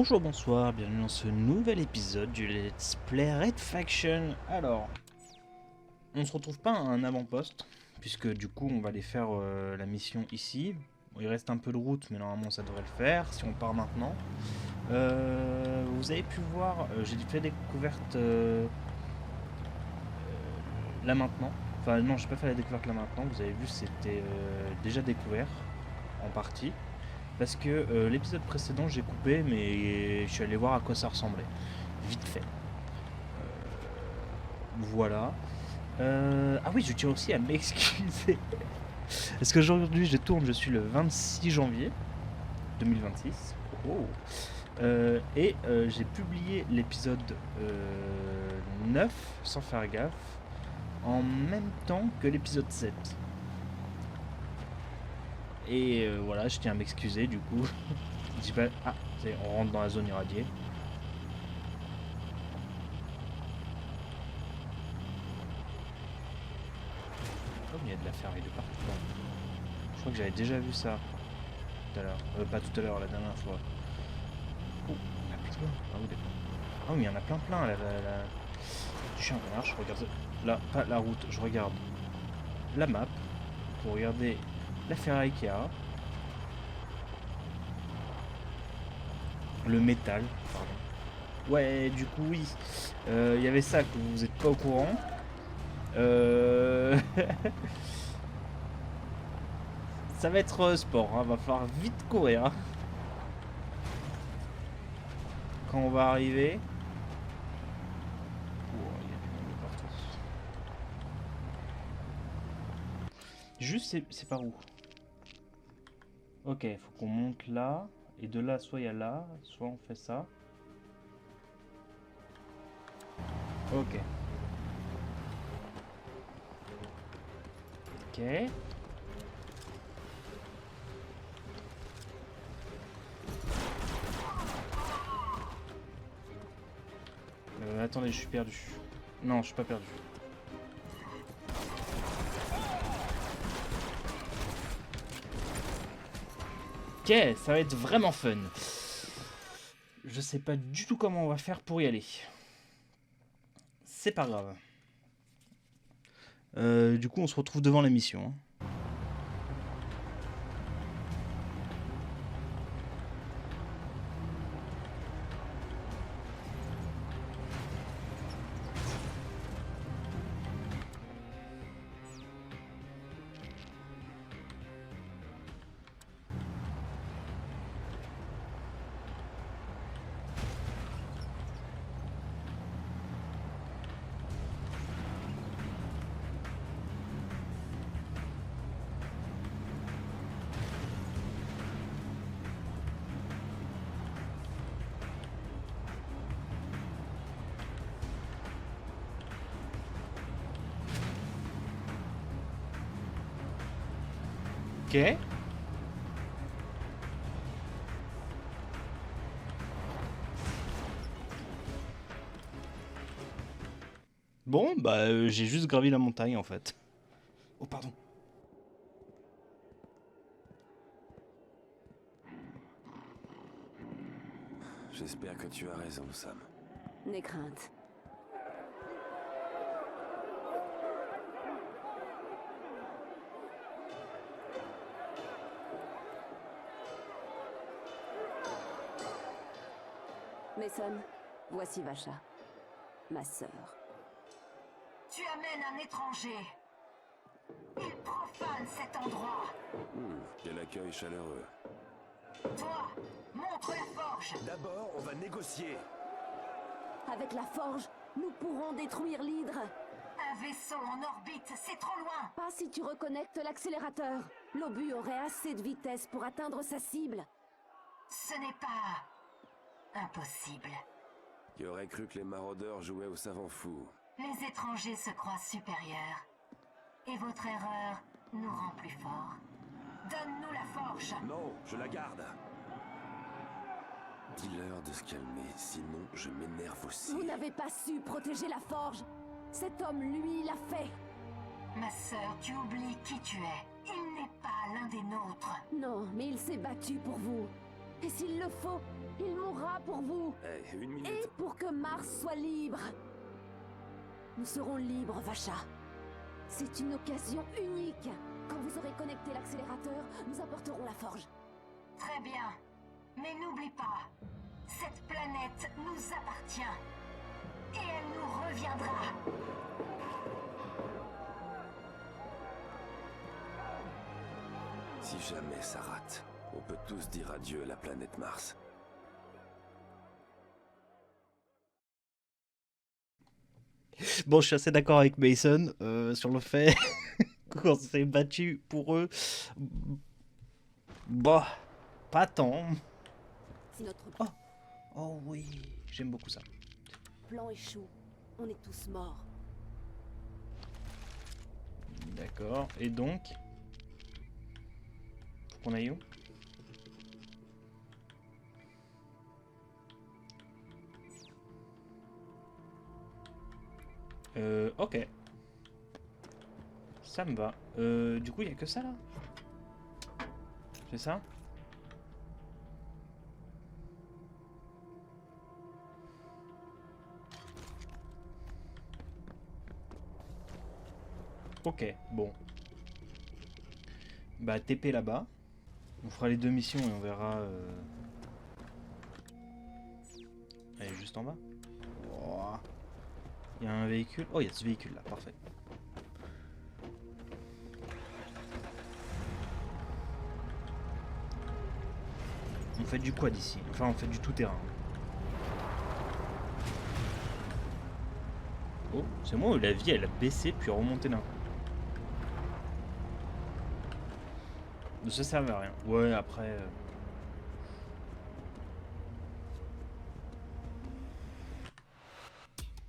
Bonjour, bonsoir, bienvenue dans ce nouvel épisode du Let's Play Red Faction. Alors, on se retrouve pas à un avant-poste, puisque du coup on va aller faire la mission ici. Bon, il reste un peu de route, mais normalement ça devrait le faire, si on part maintenant. Vous avez pu voir, j'ai fait des découvertes là maintenant. Enfin non, j'ai pas fait la découverte là maintenant, vous avez vu c'était déjà découvert, en partie. Parce que l'épisode précédent j'ai coupé, mais je suis allé voir à quoi ça ressemblait. Vite fait. Voilà. Ah oui, je tiens aussi à m'excuser. Parce qu'aujourd'hui je tourne, je suis le 26 janvier 2026. Oh. Et j'ai publié l'épisode 9, sans faire gaffe, en même temps que l'épisode 7. Et voilà, je tiens à m'excuser du coup. Je dis pas... Ah, on rentre dans la zone irradiée. Oh, il y a de la ferraille de partout. Je crois que j'avais déjà vu ça tout à l'heure. Pas tout à l'heure, la dernière fois. Oh, il y en a plein. Ah oui, d'accord. Ah oui, il y en a plein là. Je suis un connard, je regarde... Là, pas la route, je regarde la map pour regarder la ferraille qu'il y a. Le métal, pardon. Ouais, du coup, oui. Il y avait ça que vous n'êtes pas au courant. Ça va être sport, hein. Va falloir vite courir. Hein. Quand on va arriver. Oh, il y a du monde partout. Juste, c'est par où? Ok, faut qu'on monte là. Et de là, soit il y a là, soit on fait ça. Ok. Ok. Attendez, je suis perdu. Non, je suis pas perdu. Ok, ça va être vraiment fun. Je sais pas du tout comment on va faire pour y aller. C'est pas grave. Du coup, on se retrouve devant la mission. Hein. Ok. Bon, bah j'ai juste gravi la montagne en fait. Oh pardon. J'espère que tu as raison, Sam. N'aie crainte. Mason, voici Vacha, ma sœur. Tu amènes un étranger. Il profane cet endroit. Quel accueil chaleureux. Toi, montre la forge. D'abord, on va négocier. Avec la forge, nous pourrons détruire l'hydre. Un vaisseau en orbite, c'est trop loin. Pas si tu reconnectes l'accélérateur. L'obus aurait assez de vitesse pour atteindre sa cible. Ce n'est pas impossible. Qui aurait cru que les maraudeurs jouaient au savant fou? Les étrangers se croient supérieurs. Et votre erreur nous rend plus forts. Donne-nous la forge. Non, je la garde. Dis-leur de se calmer, sinon je m'énerve aussi. Vous n'avez pas su protéger la forge. Cet homme, lui, l'a fait. Ma sœur, tu oublies qui tu es. Il n'est pas l'un des nôtres. Non, mais il s'est battu pour vous. Et s'il le faut, il mourra pour vous. Eh, une minute. Et pour que Mars soit libre. Nous serons libres, Vacha. C'est une occasion unique. Quand vous aurez connecté l'accélérateur, nous apporterons la forge. Très bien. Mais n'oublie pas, cette planète nous appartient. Et elle nous reviendra. Si jamais ça rate, on peut tous dire adieu à la planète Mars. Bon, je suis assez d'accord avec Mason sur le fait qu'on s'est battu pour eux. Bah, pas tant. Si notre Oh oui, j'aime beaucoup ça. plan échoue, on est tous morts. D'accord, et donc faut qu'on aille où? Ok. Ça me va. Du coup, il n'y a que ça là? C'est ça? Ok, bon. Bah, TP là-bas. On fera les 2 missions et on verra. Elle est juste en bas. Oh. Il y a un véhicule. Oh, il y a ce véhicule là, parfait. On fait du quad ici. Enfin, on fait du tout-terrain. Oh, c'est moi où la vie elle a baissé puis remonté d'un coup. Ça servait à rien. Ouais, après.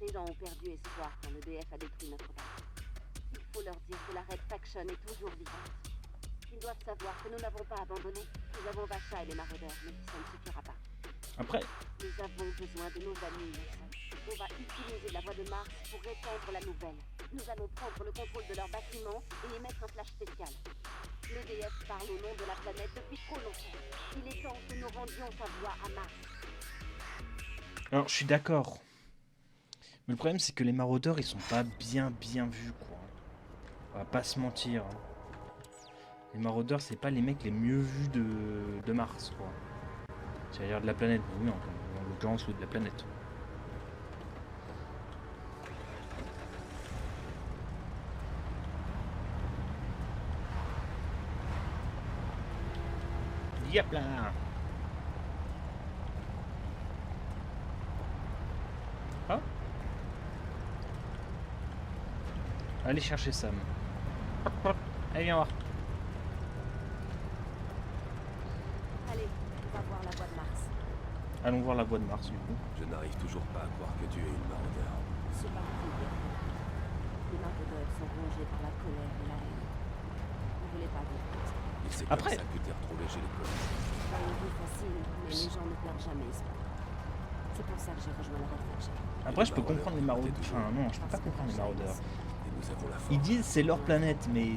Les gens ont perdu espoir quand l'EDF a détruit notre base. Il faut leur dire que la Red Faction est toujours vivante. Ils doivent savoir que nous n'avons pas abandonné. Nous avons Vacha et les maraudeurs, mais ça ne suffira pas. Après. Nous avons besoin de nos amis, Nelson. On va utiliser la voie de Mars pour répandre la nouvelle. Nous allons prendre le contrôle de leurs bâtiments et émettre un flash spécial. L'EDF parle au nom de la planète depuis trop longtemps. Il est temps que nous rendions sa voix à Mars. Alors, je suis d'accord. Mais le problème, c'est que les maraudeurs, ils sont pas bien vus, quoi. On va pas se mentir. Les maraudeurs, c'est pas les mecs les mieux vus de Mars, quoi. C'est-à-dire de la planète, oui, en l'occurrence, ou de la planète. Yep là. Ah. Allez chercher Sam. Allez, viens voir. Allez, on va voir la voie de Mars. Allons voir la voie de Mars, du coup. Je n'arrive toujours pas à croire que Dieu est une maraudeur. Ce parti les maraudeurs sont rongés par la colère et la haine. Vous voulez pas dire ça. Et c'est Après- comme ça que t'es retrouvé chez les colons. C'est pas une vie facile, mais les gens ne perdent jamais espoir. C'est pour ça que j'ai rejoint la Red Faction. Après, je peux comprendre les maraudeurs. Enfin, non, je peux pas comprendre les maraudeurs. Et nous avons la force. Ils disent c'est leur planète, mais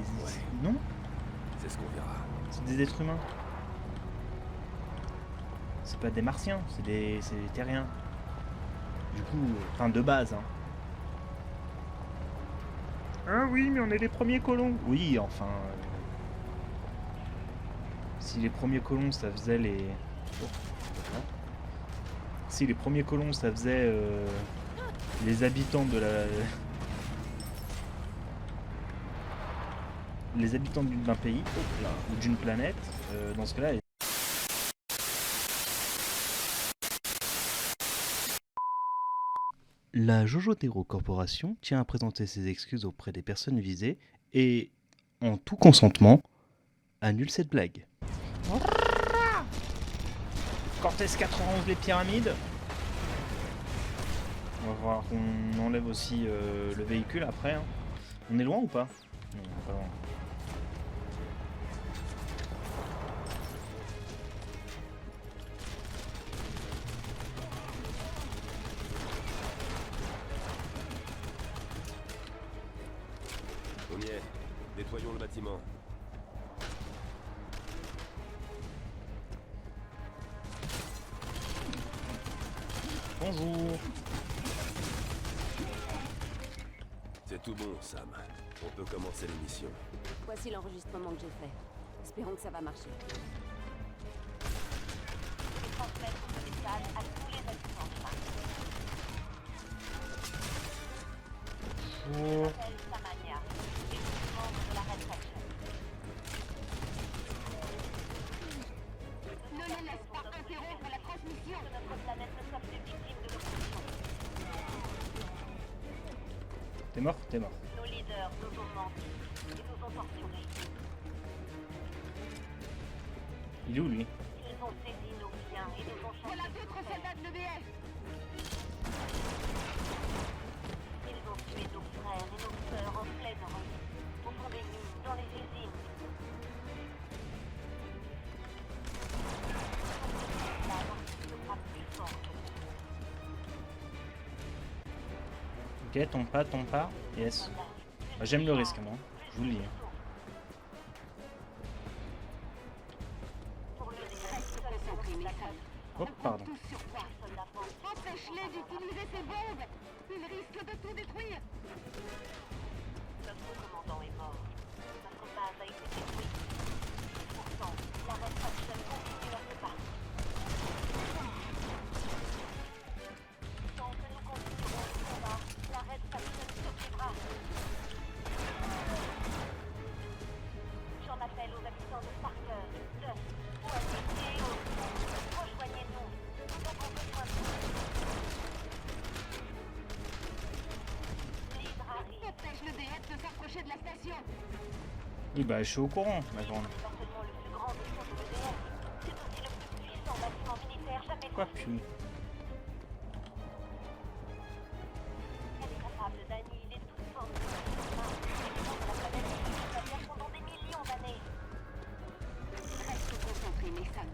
non, C'est ce qu'on verra. c'est des êtres humains. C'est pas des martiens, c'est des terriens. Du coup, enfin de base. Hein. Ah oui, mais on est les premiers colons. Oui, enfin. Si les premiers colons ça faisait les. Oh, voilà. Si les premiers colons ça faisait les habitants de la. Les habitants d'un pays ou d'une planète, dans ce cas-là. La Jojotero Corporation tient à présenter ses excuses auprès des personnes visées et, en tout consentement, annule cette blague. Cortez 91 les pyramides. On va voir qu'on enlève aussi le véhicule après. Hein. On est loin ou pas? Non, on est pas loin. On y est. Nettoyons le bâtiment. Bonjour. C'est tout bon, Sam. On peut commencer l'émission. Voici l'enregistrement que j'ai fait. Espérons que ça va marcher. Je vais transmettre ce message à tous les habitants de Mars. Bonjour. Je m'appelle Samania, et je suis membre de la Red Faction. Ne les laisse pas interrompre la transmission. Que notre planète ne soit plus victime de l'oppression. T'es mort? T'es mort. Nos leaders nous ont menti et nous ont torturés. Il est où lui? Ils ont saisi nos biens et nous ont changé. Voilà d'autres soldats de l'EBF. Ils ont tué nos frères et nos sœurs en pleine rue, au fond des mines, dans les usines. La mort sera plus fort que nous. Ok, tombe pas. Yes. Bah, j'aime le risque, moi. Je vous le dis. Pour le désastre, Oh, pardon. Empêche-les d'utiliser ces bombes. Ils risquent de tout détruire. notre commandant est mort. Notre base a été détruite. Pourtant, la Red Faction continue à se battre. Tant que nous continuerons le combat, la Red Faction survivra. J'en appelle aux habitants de Parker, de Oasis et autres. Rejoignez-nous. Nous avons besoin de vous. Libre arrive. Empêche l'EDF de s'approcher de la station. Oui, bah, je suis au courant, ma grande. C'est pas seulement le plus grand vaisseau de l'EDF, c'est aussi le plus puissant bâtiment militaire jamais Quoi, construit. puis? Elle est capable d'annihiler toute forme de vie humaine et de rendre la planète inhabitable pendant des millions d'années. Reste concentré, Mason.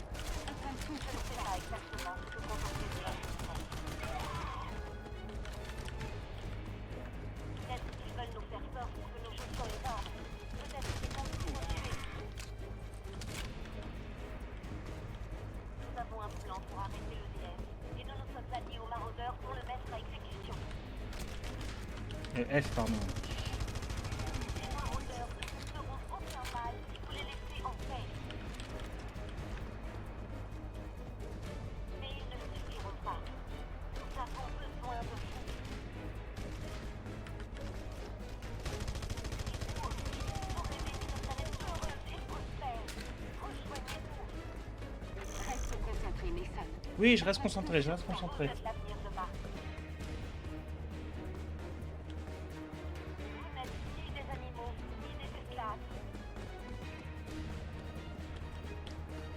Attends tout. Je ne sais pas exactement ce que compte l'EDF. Peut-être qu'ils veulent nous faire peur pour que nous jouions les armes. Peut-être qu'ils vont nous tuer. Nous avons un plan pour arrêter l'EDF et nous nous sommes alliés aux maraudeurs pour le mettre à exécution. F, pardon. Les maraudeurs ne vous feront aucun mal si vous les laissez en paix. Mais ils ne suffiront pas. Nous avons besoin de vous. Et vous aussi, pour rêver d'une planète heureuse et prospère. Rejoignez-nous. Reste concentré, Mason. Oui, je reste concentré, je reste concentré. Vous êtes l'avenir de Mars. Vous n'êtes ni des animaux, ni des esclaves.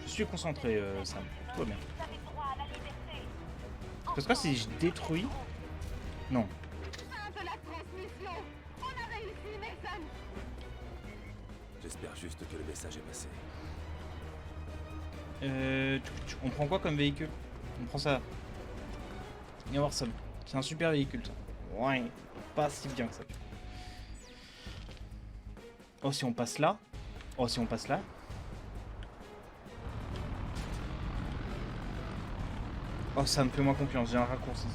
Je suis concentré, Sam. Tout va bien. Vous avez droit à la liberté. Parce que si je détruis... Non. Fin de la transmission. On a réussi, Mason. J'espère juste que le message est passé. On prend quoi comme véhicule? On prend ça. Viens voir ça. C'est un super véhicule, ça. Ouais, pas si bien que ça. Oh, si on passe là. Oh, si on passe là. Oh, ça me fait moins confiance. J'ai un raccourci.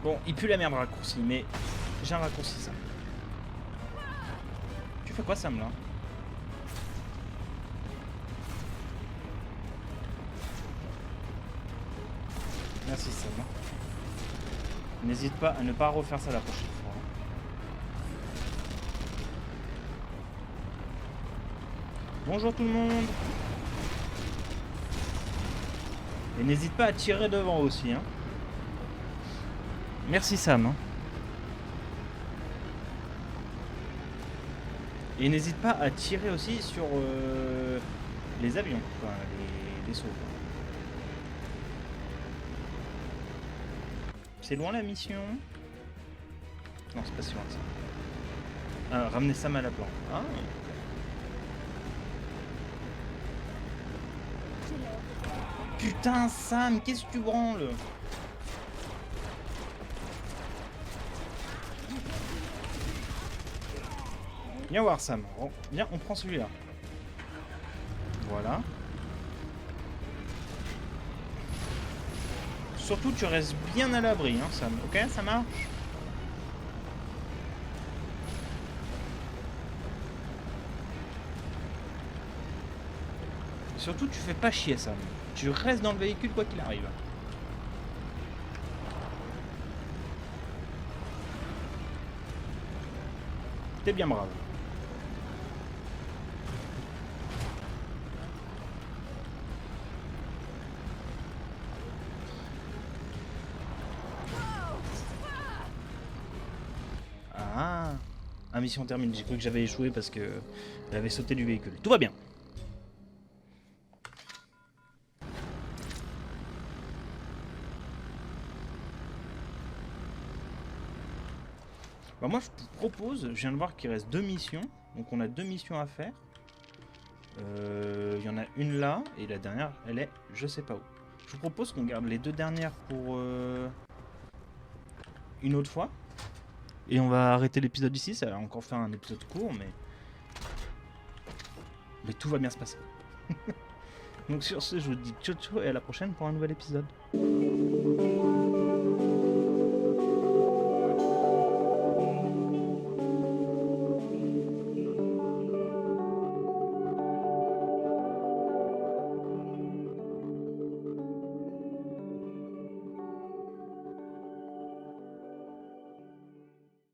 Bon, il pue la merde, le raccourci, mais j'ai un raccourci, ça. Tu fais quoi, Sam, là? Merci, Sam. N'hésite pas à ne pas refaire ça la prochaine fois. Bonjour tout le monde. Et n'hésite pas à tirer devant aussi, hein. Merci, Sam. Et n'hésite pas à tirer aussi sur les avions, quoi, les vaisseaux. C'est loin la mission? Non, c'est pas si loin que ça. Ah, ramener Sam à la planque. Ah. Putain, Sam, qu'est-ce que tu branles? Viens voir, Sam. Viens, on prend celui-là. Voilà. Surtout, tu restes bien à l'abri, hein, Sam. Ok, ça marche? Surtout, tu fais pas chier, Sam. Tu restes dans le véhicule quoi qu'il arrive. T'es bien brave. Ah, mission terminée. J'ai cru que j'avais échoué parce que elle avait sauté du véhicule. Tout va bien. Bah moi je te propose, je viens de voir qu'il reste 2 missions. Donc on a 2 missions à faire. Il y en a une là et la dernière elle est je sais pas où. Je vous propose qu'on garde les 2 dernières pour une autre fois. Et on va arrêter l'épisode ici, ça va encore faire un épisode court mais tout va bien se passer. Donc sur ce je vous dis ciao ciao et à la prochaine pour un nouvel épisode.